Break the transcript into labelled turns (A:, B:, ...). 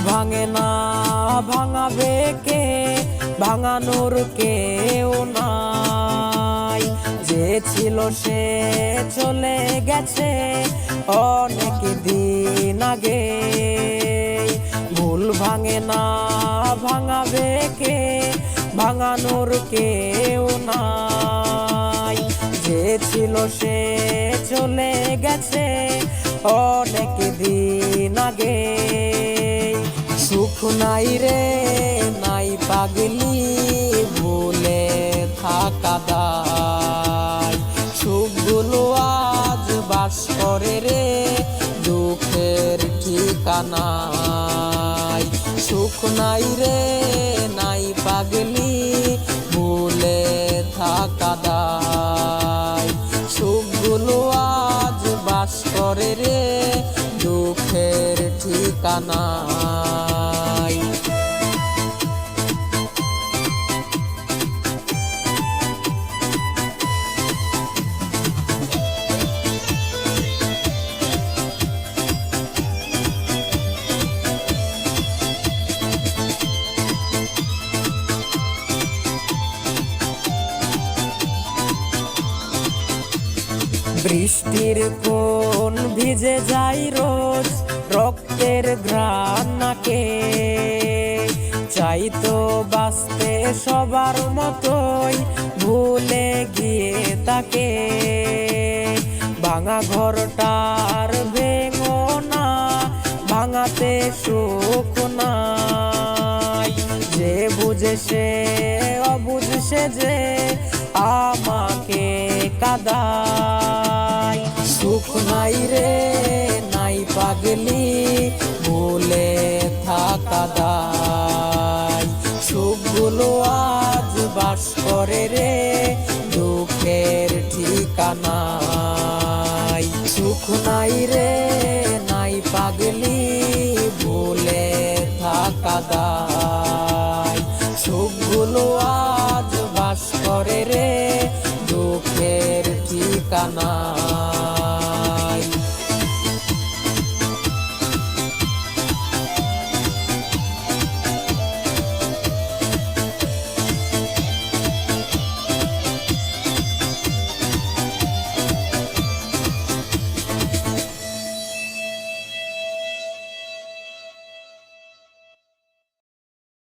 A: ভাঙে না ভাঙাবে কে, ভাঙানোর কেউ নাই। যে ছিল সে চলে গেছে অনেক দিন আগে। ভুল ভাঙে না ভাঙাবে কে, ভাঙানোর কেউ নাই। যে ছিল সে চলে গেছে অনেক দিন আগে। সুখ নাই রে নাই পাগলি, ভুলে থাকা দায়। সুখগুলো আজ বাস করে রে দুঃখের ঠিকানায়। সুখ নাই রে নাই পাগলি, ভুলে থাকা দায়। সুখগুলো আজ বাস করে রে দুঃখের ঠিকানায়। বৃষ্টির কোন ভিজে যাই রোজ, রক্তের ঘ্রাণ নাকে। চাই তো বাঁচতে সবার মতোই, ভুলে গিয়ে তাকে। ভাঙা ঘরটার ভেঙো না, ভাঙাতে সুখ নাই। যে বুঝে সে অবুঝ সে যে আমাকে কাদায়। সুখ নাই রে নাই পাগলি, ভুলে থাকা দায়। সুখগুলো আজ বাস করে রে দুঃখের ঠিকানায়। সুখ নাই রে নাই পাগলি, ভুলে থাকা দায়। সুখগুলো আজ বাস করে রে দুঃখের ঠিকানা।